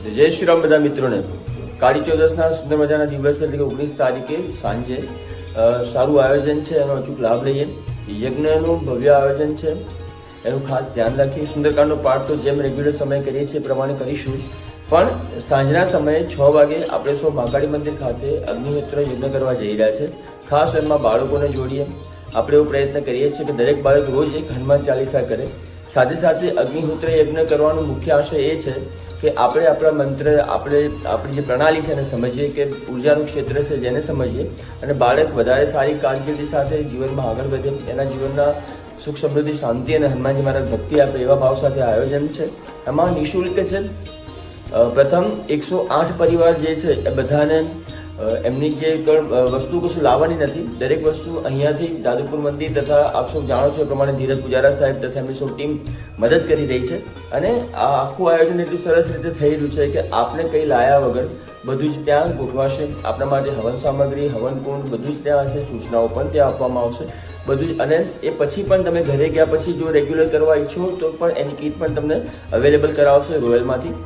જય શ્રી રામ બધા મિત્રોને. કાળી ચૌદસના સુંદર મજાના દિવસ એટલે કે 19 તારીખે સાંજે સારું આયોજન છે, એનો અચૂક લાભ લઈએ. યજ્ઞનું ભવ્ય આયોજન છે, એનું ખાસ ધ્યાન રાખીએ. સુંદરકાંડનો પાઠ તો જેમ રેગ્યુલર સમય કરીએ છીએ પ્રમાણે કરીશું, પણ સાંજના સમયે 6 વાગે આપણે સૌ મહાકાળી મંદિર ખાતે અગ્નિહોત્ર યજ્ઞ કરવા જઈ રહ્યા છે. ખાસ એમાં બાળકોને જોડીએ. આપણે એવો પ્રયત્ન કરીએ છીએ કે દરેક બાળક રોજ એક હનુમાન ચાલીસા કરે. સાથે સાથે અગ્નિહોત્ર યજ્ઞ કરવાનો મુખ્ય આશય એ છે કે આપણે આપણા મંત્ર, આપણી જે પ્રણાલી છે એને સમજીએ, કે ઉર્જાનું ક્ષેત્ર છે જેને સમજીએ, અને બાળક વધારે સારી કારકિર્દી સાથે જીવનમાં આગળ વધે, એના જીવનના સુખ સમૃદ્ધિ, શાંતિ અને હનુમાનજી મહારાજ ભક્તિ આપે એવા ભાવ સાથે આયોજન છે. એમાં નિઃશુલ્ક છે. પ્રથમ 108 પરિવાર જે છે એ બધાને એમની જે વસ્તુ કશું લાવવાની નથી. દરેક વસ્તુ અહીંયાથી દાદુપુર મંદિર તથા આપ સૌ જાણો છો એ પ્રમાણે ધીરજ પુજારા સાહેબ તથા એમની સૌ ટીમ મદદ કરી રહી છે. અને આ આખું આયોજન એટલું સરસ રીતે થઈ રહ્યું છે કે આપને કંઈ લાયા વગર બધું જ ત્યાં ગોઠવાશે. આપણા માટે હવન સામગ્રી, હવન કુંડ બધું જ ત્યાં હશે. સૂચનાઓ પણ ત્યાં આપવામાં આવશે બધું જ. અને એ પછી પણ તમે ઘરે ગયા પછી જો રેગ્યુલર કરવા ઈચ્છો તો પણ એની કીટ પણ તમને અવેલેબલ કરાવશે રોયલમાંથી.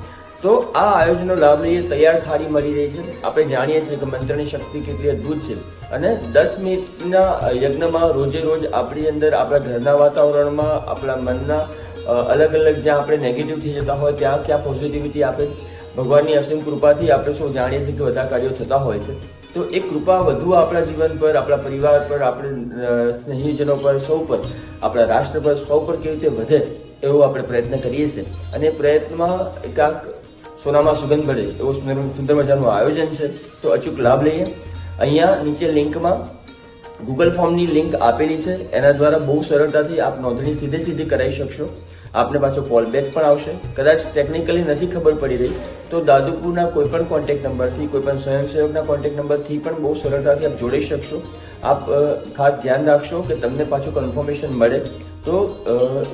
તો આ આયોજનનો લાભ લઈએ. તૈયાર થાળી મળી રહી છે. આપણે જાણીએ છીએ કે મંત્રની શક્તિ કેટલી અદ્ભુત છે. અને 10 મિનિટના યજ્ઞમાં રોજે રોજ આપણી અંદર, આપણા ઘરના વાતાવરણમાં, આપણા મનના અલગ અલગ જ્યાં આપણે નેગેટિવ થઈ જતા હોય ત્યાં ક્યાં પોઝિટિવિટી આપે. ભગવાનની અસીમ કૃપાથી આપણે સૌ જાણીએ છીએ કે બધા કાર્યો થતા હોય છે. તો એ કૃપા વધુ આપણા જીવન પર, આપણા પરિવાર પર, આપણે સ્નેહીજનો પર, સૌ પર, આપણા રાષ્ટ્ર પર, સૌ પર કેવી રીતે વધે એવો આપણે પ્રયત્ન કરીએ છીએ. અને પ્રયત્નમાં એકાક સોનામાં સુગંધ મળે એવું સુંદર મજાનું આયોજન છે. તો અચૂક લાભ લઈએ. અહીંયા નીચે લિંકમાં ગૂગલ ફોર્મની લિંક આપેલી છે, એના દ્વારા બહુ સરળતાથી આપ નોંધણી સીધી કરાવી શકશો. આપને પાછો કોલ બેક પણ આવશે. કદાચ ટેકનિકલી નથી ખબર પડી રહી તો દાદુપુરના કોઈ પણ કોન્ટેક્ટ નંબરથી, કોઈ પણ સ્વયંસેવકના કોન્ટેક્ટ નંબરથી પણ બહુ સરળતાથી આપ જોડી શકશો. આપ ખાસ ધ્યાન રાખશો કે તમને પાછું કન્ફર્મેશન મળે. તો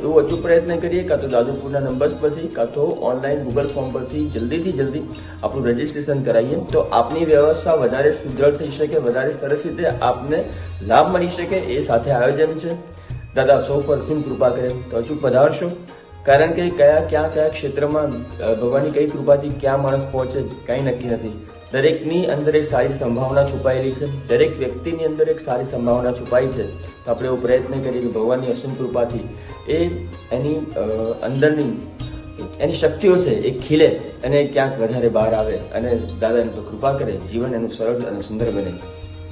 એવો અચૂક પ્રયત્ન કરીએ, કાં તો દાદુપુરના નંબર્સ પરથી, કાં તો ઓનલાઈન ગૂગલ ફોર્મ પરથી જલ્દીથી જલ્દી આપણું રજિસ્ટ્રેશન કરાવીએ. તો આપની વ્યવસ્થા વધારે સુદૃઢ થઈ શકે, વધારે સરસ રીતે આપને લાભ મળી શકે. એ સાથે આયોજન છે. દાદા સૌ પર અસીમ કૃપા કરે તો અચૂક પધારશો. કારણ કે કયા ક્ષેત્રમાં ભગવાનની કઈ કૃપાથી ક્યાં માણસ પહોંચે કંઈ નક્કી નથી. દરેકની અંદર એક સારી સંભાવના છુપાયેલી છે. દરેક વ્યક્તિની અંદર એક સારી સંભાવના છુપાઈ છે. તો આપણે એવો પ્રયત્ન કરીએ કે ભગવાનની અસીમ કૃપાથી એની અંદરની એની શક્તિઓ છે એ ખીલે અને ક્યાંક વધારે બહાર આવે, અને દાદા એની કૃપા કરે, જીવન એનું સરળ અને સુંદર બને.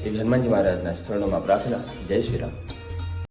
એ હનુમાનજી મહારાજના ચરણોમાં પ્રાર્થના. જય શ્રી રામ.